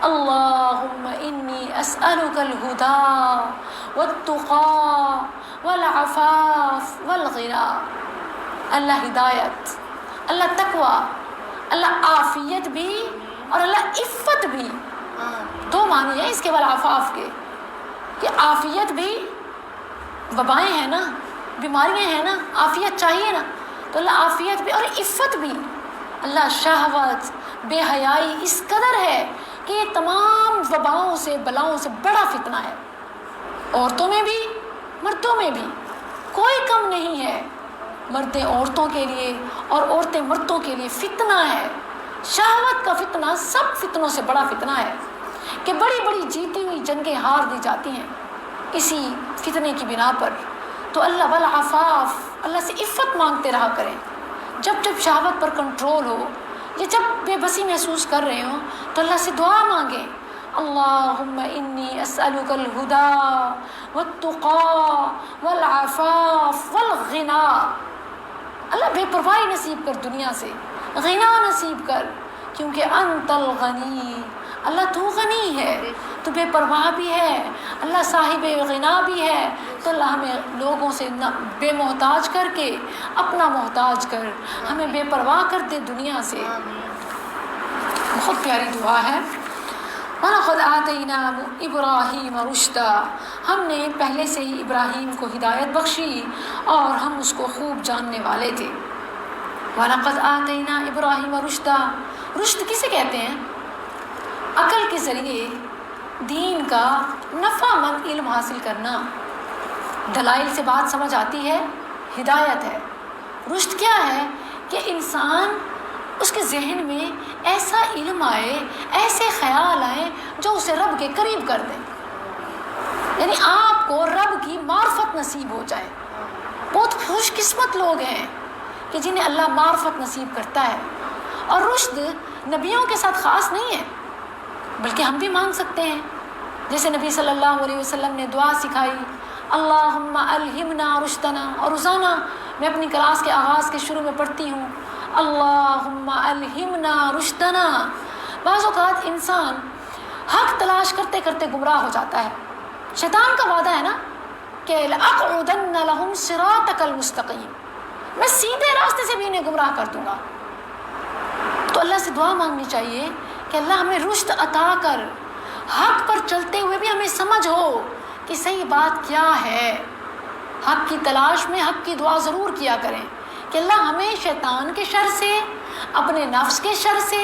اللہم انی اسألک الہدی والتقی والعفاف والغنی. اللہ ہدایت، اللہ تقوی، اللہ عافیت بھی اور اللہ عفت بھی. دو معنی ہیں اس کے بعد عفاف کے کہ عافیت بھی، وبائیں ہیں نا، بیماریاں ہیں نا، عافیت چاہیے نا، تو اللہ عافیت بھی اور عفت بھی. اللہ شہوت، بے حیائی اس قدر ہے کہ یہ تمام وباؤں سے، بلاؤں سے بڑا فتنہ ہے. عورتوں میں بھی مردوں میں بھی کوئی کم نہیں ہے. مردیں عورتوں کے لیے اور عورتیں مردوں کے لیے فتنہ ہے. شہوت کا فتنہ سب فتنوں سے بڑا فتنہ ہے کہ بڑی بڑی جیتی ہوئی جنگیں ہار دی جاتی ہیں اسی فتنے کی بنا پر. تو اللہ والعفاف، اللہ سے عفت مانگتے رہا کریں. جب جب شہوت پر کنٹرول ہو یا جب بے بسی محسوس کر رہے ہوں تو اللہ سے دعا مانگیں. اللہم انی اسألک الہدی والتقی والعفاف والغنی. اللہ بے پرواہی نصیب کر دنیا سے، غنا نصیب کر، کیونکہ انت الغنی، اللہ تو غنی ہے، تو بے پرواہ بھی ہے، اللہ صاحب غنا بھی ہے. تو اللہ ہمیں لوگوں سے بے محتاج کر کے اپنا محتاج کر، ہمیں بے پرواہ کر دے دنیا سے. بہت پیاری دعا ہے. وَلَقَدْ آتَيْنَا إِبْرَاهِيمَ رُشْدًا، ہم نے پہلے سے ہی ابراہیم کو ہدایت بخشی اور ہم اس کو خوب جاننے والے تھے. وَلَقَدْ آتَيْنَا إِبْرَاهِيمَ رُشْدًا، رشد کسے کہتے ہیں؟ عقل کے ذریعے دین کا نفع مند علم حاصل کرنا. دلائل سے بات سمجھ آتی ہے، ہدایت ہے. رشد کیا ہے؟ کہ انسان اس کے ذہن میں ایسا علم آئے، ایسے خیال آئے جو اسے رب کے قریب کر دیں. یعنی آپ کو رب کی معرفت نصیب ہو جائے. بہت خوش قسمت لوگ ہیں کہ جنہیں اللہ معرفت نصیب کرتا ہے. اور رشد نبیوں کے ساتھ خاص نہیں ہے، بلکہ ہم بھی مانگ سکتے ہیں. جیسے نبی صلی اللہ علیہ وسلم نے دعا سکھائی، اللہم الہمنا رشدنا، اور روزانہ میں اپنی کلاس کے آغاز کے شروع میں پڑھتی ہوں اللہم الہمنا رشدنا. بعض اوقات انسان حق تلاش کرتے کرتے گمراہ ہو جاتا ہے. شیطان کا وعدہ ہے نا کہ لَأَقْعُدَنَّ لَهُمْ صِرَاطَكَ الْمُسْتَقِيمَ، میں سیدھے راستے سے بھی انہیں گمراہ کر دوں گا. تو اللہ سے دعا مانگنی چاہیے کہ اللہ ہمیں رشد عطا کر، حق پر چلتے ہوئے بھی ہمیں سمجھ ہو کہ صحیح بات کیا ہے. حق کی تلاش میں حق کی دعا ضرور کیا کریں کہ اللہ ہمیں شیطان کے شر سے، اپنے نفس کے شر سے،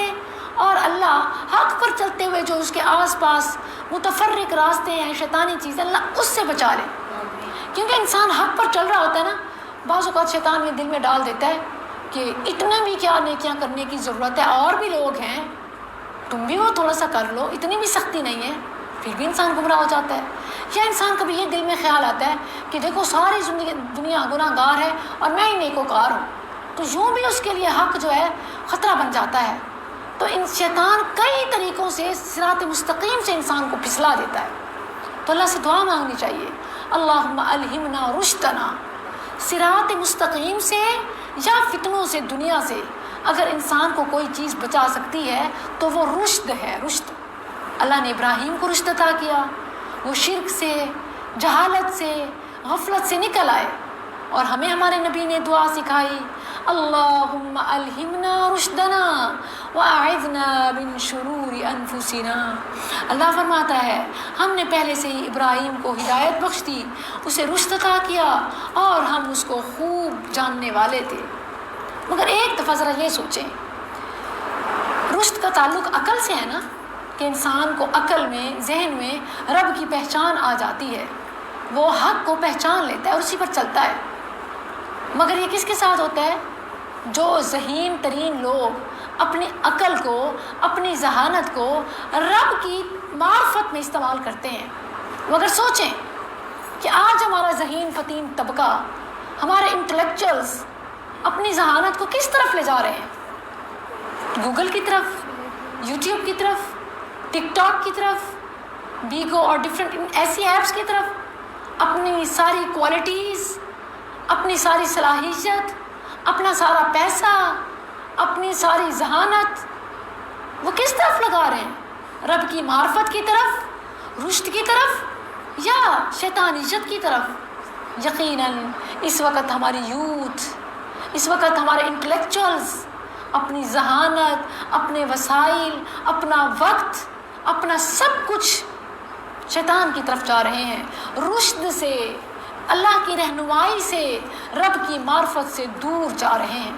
اور اللہ حق پر چلتے ہوئے جو اس کے آس پاس متفرق راستے ہیں، شیطانی چیزیں، اللہ اس سے بچا لے. کیونکہ انسان حق پر چل رہا ہوتا ہے نا، بعض اوقات شیطان یہ دل میں ڈال دیتا ہے کہ اتنا بھی کیا نیکیاں کرنے کی ضرورت ہے، اور بھی لوگ ہیں، تم بھی وہ تھوڑا سا کر لو، اتنی بھی سختی نہیں ہے. پھر بھی انسان گمراہ ہو جاتا ہے. یا انسان کبھی یہ دل میں خیال آتا ہے کہ دیکھو ساری دنیا گناہ گار ہے اور میں ہی نیکوکار ہوں، تو یوں بھی اس کے لیے حق جو ہے خطرہ بن جاتا ہے. تو ان شیطان کئی طریقوں سے صراط مستقیم سے انسان کو پھسلا دیتا ہے. تو اللہ سے دعا مانگنی چاہیے، اللہم الہمنا رشدنا، صراط مستقیم سے یا فتنوں سے دنیا سے. اگر انسان کو کوئی چیز بچا سکتی ہے تو وہ رشد ہے. رشد اللہ نے ابراہیم کو رشد عطا کیا، وہ شرک سے، جہالت سے، غفلت سے نکل آئے. اور ہمیں ہمارے نبی نے دعا سکھائی، اللہم الہمنا رشدنا واعذنا من شرور انفسنا. اللہ فرماتا ہے ہم نے پہلے سے ہی ابراہیم کو ہدایت بخش دی، اسے رشد عطا کیا اور ہم اس کو خوب جاننے والے تھے. مگر ایک دفعہ ذرا یہ سوچیں، رشد کا تعلق عقل سے ہے نا، کہ انسان کو عقل میں، ذہن میں رب کی پہچان آ جاتی ہے، وہ حق کو پہچان لیتا ہے اور اسی پر چلتا ہے. مگر یہ کس کے ساتھ ہوتا ہے؟ جو ذہین ترین لوگ اپنی عقل کو، اپنی ذہانت کو رب کی معرفت میں استعمال کرتے ہیں. مگر سوچیں کہ آج ہمارا ذہین فتین طبقہ، ہمارے انٹلیکچوئلز اپنی ذہانت کو کس طرف لے جا رہے ہیں؟ گوگل کی طرف، یوٹیوب کی طرف، ٹک ٹاک کی طرف، بیگو اور ڈفرینٹ ایسی ایپس کی طرف. اپنی ساری کوالٹیز، اپنی ساری صلاحیت، اپنا سارا پیسہ، اپنی ساری ذہانت وہ کس طرف لگا رہے ہیں؟ رب کی معرفت کی طرف، رشد کی طرف، یا شیطانیت کی طرف؟ یقیناً اس وقت ہماری یوتھ، اس وقت ہمارے انٹلیکچوئلز اپنی ذہانت، اپنے وسائل، اپنا وقت، اپنا سب کچھ شیطان کی طرف جا رہے ہیں، رشد سے، اللہ کی رہنمائی سے، رب کی معرفت سے دور جا رہے ہیں۔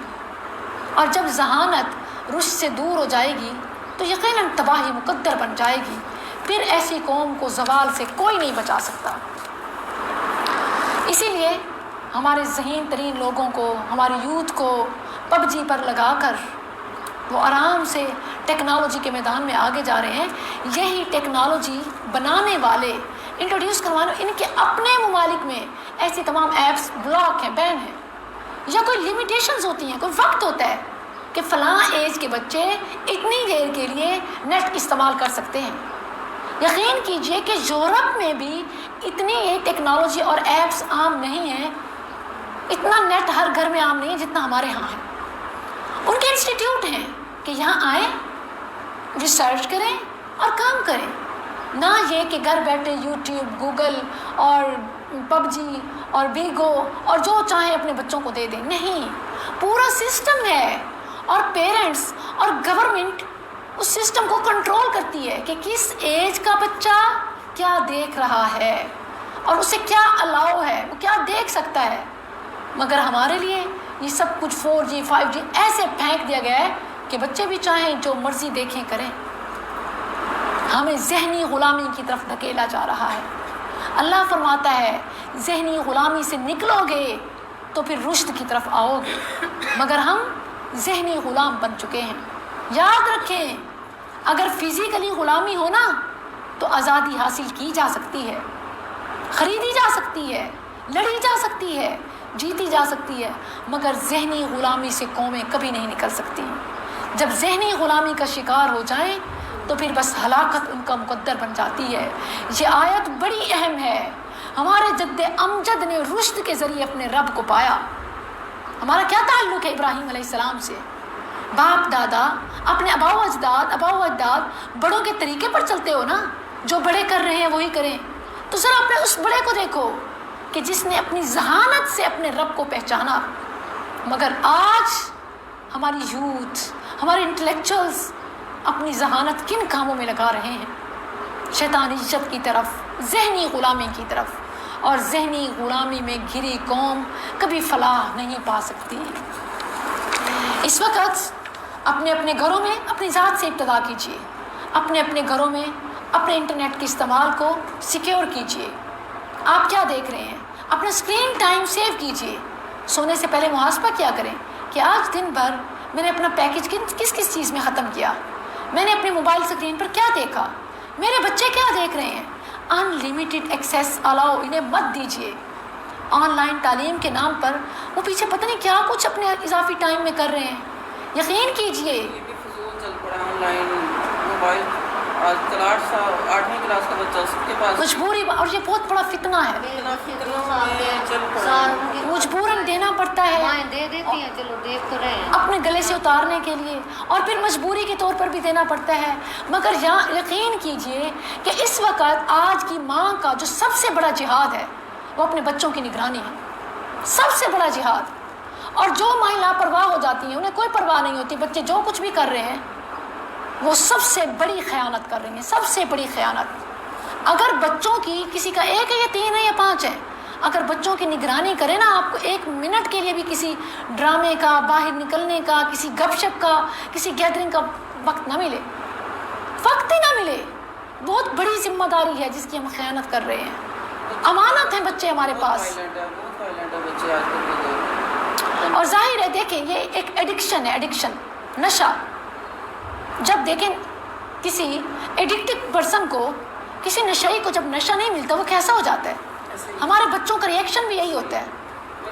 اور جب ذہانت رشد سے دور ہو جائے گی تو یقیناً تباہی مقدر بن جائے گی، پھر ایسی قوم کو زوال سے کوئی نہیں بچا سکتا۔ اسی لیے ہمارے ذہین ترین لوگوں کو، ہماری یوتھ کو پب جی پر لگا کر وہ آرام سے ٹیکنالوجی کے میدان میں آگے جا رہے ہیں۔ یہی ٹیکنالوجی بنانے والے، انٹروڈیوس کروانے، ان کے اپنے ممالک میں ایسی تمام ایپس بلاک ہیں، بین ہیں، یا کوئی لیمیٹیشنز ہوتی ہیں، کوئی وقت ہوتا ہے کہ فلاں ایج کے بچے اتنی دیر کے لیے نیٹ استعمال کر سکتے ہیں۔ یقین کیجئے کہ یورپ میں بھی اتنی ٹیکنالوجی اور ایپس عام نہیں ہیں، اتنا نیٹ ہر گھر میں عام نہیں ہے جتنا ہمارے ہاں ہے۔ ان کے انسٹیٹیوٹ ہیں کہ یہاں آئیں، ریسرچ کریں اور کام کریں، نہ یہ کہ گھر بیٹھے یوٹیوب، گوگل اور پب جی اور بیگو اور جو چاہیں اپنے بچوں کو دے دیں۔ نہیں، پورا سسٹم ہے، اور پیرنٹس اور گورنمنٹ اس سسٹم کو کنٹرول کرتی ہے کہ کس ایج کا بچہ کیا دیکھ رہا ہے اور اسے کیا الاؤ ہے، وہ کیا دیکھ سکتا ہے۔ مگر ہمارے لیے یہ سب کچھ 4G 5G ایسے پھینک دیا گیا ہے کہ بچے بھی چاہیں جو مرضی دیکھیں کریں۔ ہمیں ذہنی غلامی کی طرف دھکیلا جا رہا ہے۔ اللہ فرماتا ہے ذہنی غلامی سے نکلو گے تو پھر رشد کی طرف آؤ گے، مگر ہم ذہنی غلام بن چکے ہیں۔ یاد رکھیں، اگر فزیکلی غلامی ہو نا تو آزادی حاصل کی جا سکتی ہے، خریدی جا سکتی ہے، لڑی جا سکتی ہے، جیتی جا سکتی ہے، مگر ذہنی غلامی سے قومیں کبھی نہیں نکل سکتی۔ جب ذہنی غلامی کا شکار ہو جائیں تو پھر بس ہلاکت ان کا مقدر بن جاتی ہے۔ یہ آیت بڑی اہم ہے۔ ہمارے جد امجد نے رشد کے ذریعے اپنے رب کو پایا۔ ہمارا کیا تعلق ہے ابراہیم علیہ السلام سے؟ باپ دادا، اپنے اباؤ اجداد بڑوں کے طریقے پر چلتے ہو نا، جو بڑے کر رہے ہیں وہی کریں۔ تو ذرا اپنے اس بڑے کو دیکھو کہ جس نے اپنی ذہانت سے اپنے رب کو پہچانا۔ مگر آج ہماری یوتھ، ہمارے انٹلیکچوئلز اپنی ذہانت کن کاموں میں لگا رہے ہیں؟ شیطانیت کی طرف، ذہنی غلامی کی طرف، اور ذہنی غلامی میں گھری قوم کبھی فلاح نہیں پا سکتی۔ اس وقت اپنے اپنے گھروں میں اپنی ذات سے ابتدا کیجیے، اپنے اپنے گھروں میں اپنے انٹرنیٹ کے استعمال کو سیکیور کیجیے۔ آپ کیا دیکھ رہے ہیں؟ اپنا اسکرین ٹائم سیو کیجیے۔ سونے سے پہلے محاسبہ کیا کریں کہ آج دن بھر میں نے اپنا پیکج کس کس چیز میں ختم کیا، میں نے اپنے موبائل اسکرین پر کیا دیکھا، میرے بچے کیا دیکھ رہے ہیں۔ ان لمیٹڈ ایکسیس الاؤ انہیں مت دیجیے۔ آن لائن تعلیم کے نام پر وہ پیچھے پتہ نہیں کیا کچھ اپنے اضافی ٹائم میں کر رہے ہیں۔ یقین کیجیے یہ بھی فضول چل پڑا آن لائن موبائل۔ آج کل 8ویں کلاس کا بچہ اس کے پاس مجبوری، اور یہ بہت بڑا فتنہ ہے، مجبوراً دینا پڑتا ہے، دے دیتی ہیں، چلو دیکھ تو رہے ہیں اپنے گلے سے اتارنے کے لیے، اور پھر مجبوری کے طور پر بھی دینا پڑتا ہے۔ مگر یقین کیجئے کہ اس وقت آج کی ماں کا جو سب سے بڑا جہاد ہے وہ اپنے بچوں کی نگرانی ہے، سب سے بڑا جہاد۔ اور جو مائیں لاپرواہ ہو جاتی ہیں، انہیں کوئی پرواہ نہیں ہوتی، بچے جو کچھ بھی کر رہے ہیں وہ سب سے بڑی خیانت کر رہی ہیں، سب سے بڑی خیانت۔ اگر بچوں کی کسی کا 1 ہے یا 3 ہے یا 5 ہے، اگر بچوں کی نگرانی کرے نا، آپ کو 1 منٹ کے لیے بھی کسی ڈرامے کا، باہر نکلنے کا، کسی گپ شپ کا، کسی گیدرنگ کا وقت نہ ملے، وقت ہی نہ ملے، بہت بڑی ذمہ داری ہے جس کی ہم خیانت کر رہے ہیں۔ امانت ہیں بچے ہمارے پاس، اور ظاہر ہے دیکھیں یہ ایک ایڈکشن ہے، ایڈکشن، نشہ۔ جب دیکھیں کسی ایڈکٹڈ پرسن کو، کسی نشئی کو جب نشہ نہیں ملتا وہ کیسا ہو جاتا ہے؟ ہمارے بچوں کا ریئیکشن بھی یہی ہوتا ہے،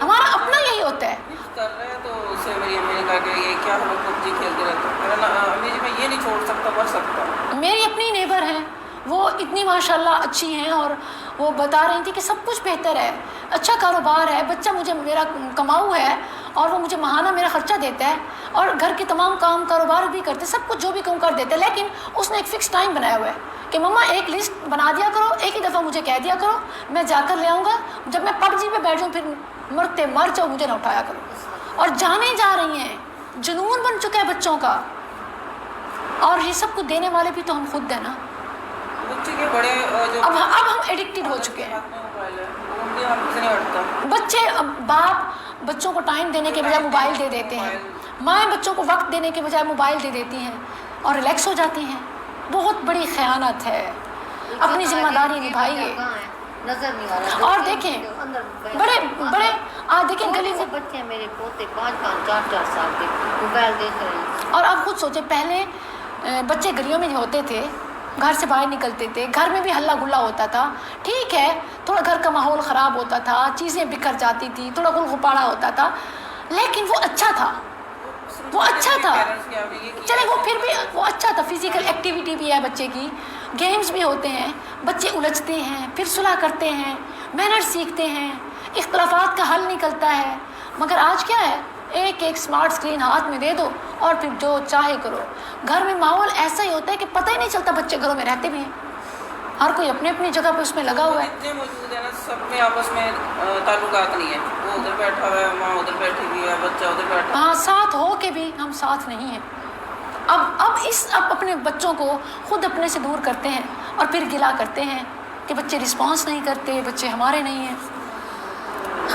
ہمارا اپنا یہی ہوتا ہے۔ کر رہے ہیں تو اس سے میں نے کہا کہ یہ کیا ہم پب جی کھیلتے رہتے ہیں، میں یہ نہیں چھوڑ سکتا، پڑھ سکتا۔ میری اپنی نیبر ہیں، وہ اتنی ماشاءاللہ اچھی ہیں، اور وہ بتا رہی تھی کہ سب کچھ بہتر ہے، اچھا کاروبار ہے، بچہ میرا کماؤ ہے، اور وہ مجھے ماہانہ میرا خرچہ دیتا ہے اور گھر کے تمام کام کاروبار بھی کرتے، سب کچھ جو بھی کام کر دیتا ہے، لیکن اس نے ایک فکس ٹائم بنایا ہوا ہے کہ مما ایک لسٹ بنا دیا کرو، ایک ہی دفعہ مجھے کہہ دیا کرو، میں جا کر لے آؤں گا، جب میں پب جی پہ بیٹھ جاؤں پھر مرتے مر جاؤ، مجھے نہ اٹھایا کرو. اور جانے جا رہی ہیں، جنون بن چکا ہے بچوں کا، اور یہ سب کچھ دینے والے بھی تو ہم خود ہیں نا. بچے کے بڑے جو اب ہم ایڈکٹیڈ ہو چکے ہیں. ہاتھ میں موبائل ہے وہ ان کے ہاتھ سے نہیں ہٹتا. بچے باپ بچوں کو ٹائم دینے کے بجائے موبائل دے دیتے ہیں، مائیں بچوں کو وقت دینے کے بجائے موبائل دے دیتی ہیں اور ریلیکس ہو جاتی ہیں. بہت بڑی خیانت ہے. اپنی ذمہ داری نبھائیے. نظر نہیں آ رہا. اور دیکھیں بڑے آج دیکھیں گلی میں بچے ہیں میرے پوتے 5-5 4-4 سال کے موبائل دیکھ رہے ہیں. اور آپ خود سوچیں، پہلے بچے گلیوں میں ہوتے تھے، گھر سے باہر نکلتے تھے، گھر میں بھی ہلا گلا ہوتا تھا، ٹھیک ہے تھوڑا گھر کا ماحول خراب ہوتا تھا، چیزیں بکھر جاتی تھی، تھوڑا گل غپاڑا ہوتا تھا، لیکن وہ اچھا تھا. وہ اچھا تھا، چلے وہ پھر بھی وہ اچھا تھا. فزیکل ایکٹیویٹی بھی ہے بچے کی، گیمز بھی ہوتے ہیں، بچے الجھتے ہیں، پھر صلح کرتے ہیں، مینر سیکھتے ہیں، اختلافات کا حل نکلتا ہے. مگر آج کیا ہے، ایک اسمارٹ اسکرین ہاتھ میں دے دو اور پھر جو چاہے کرو. گھر میں ماحول ایسا ہی ہوتا ہے کہ پتہ ہی نہیں چلتا بچے گھروں میں رہتے بھی ہیں، ہر کوئی اپنی اپنی جگہ پہ اس میں لگا ہوا ہے. اتنے موجود ہیں نا، سب میں آپس میں تعلقات نہیں ہے. وہ ادھر بیٹھا ہوا ہے، ماں ادھر بیٹھی ہوئی ہے، بچہ ادھر بیٹھا. ہاں، ساتھ ہو کے بھی ہم ساتھ نہیں ہیں. اب اپنے بچوں کو خود اپنے سے دور کرتے ہیں اور پھر گلا کرتے ہیں کہ بچے رسپانس نہیں کرتے، بچے ہمارے نہیں ہیں.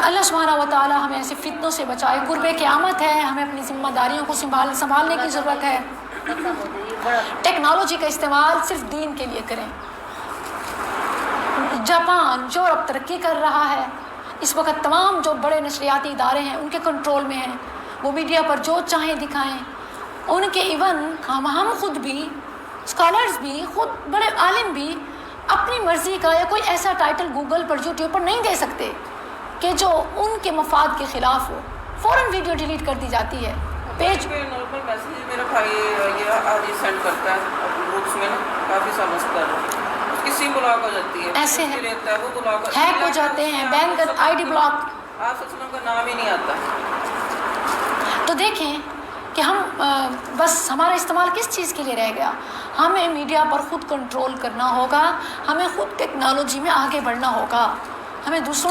اللہ سبحانہ و تعالی ہمیں ایسے فتنوں سے بچائے. قرب قیامت ہے، ہمیں اپنی ذمہ داریوں کو سنبھالنے کی ضرورت ہے. ٹیکنالوجی کا استعمال صرف دین کے لیے کریں. جاپان جو اب ترقی کر رہا ہے، اس وقت تمام جو بڑے نشریاتی ادارے ہیں ان کے کنٹرول میں ہیں، وہ میڈیا پر جو چاہیں دکھائیں. ان کے ایون ہم خود بھی، اسکالرز بھی، خود بڑے عالم بھی اپنی مرضی کا یا کوئی ایسا ٹائٹل گوگل پر یوٹیوب پر نہیں دے سکتے کہ جو ان کے مفاد کے خلاف ہو. فوراً ویڈیو ڈیلیٹ کر دی جاتی ہے. پیج پہ نارمل میسیج میرا بھائی یہ آج سینڈ کرتا ہے گروپس میں نا، کافی سالوں سے کر رہا ہے. اس کی سم بلاک ہو جاتی ہے، ایسے ہے، رہتا ہے وہ بلاک ہیک ہو جاتے ہیں، بین کر آئی ڈی بلاک. آپ وسلم کا نام ہی نہیں آتا. تو دیکھیں کہ ہم بس ہمارا استعمال کس چیز کے لیے رہ گیا. ہمیں میڈیا پر خود کنٹرول کرنا ہوگا، ہمیں خود ٹیکنالوجی میں آگے بڑھنا ہوگا، ہمیں دوسروں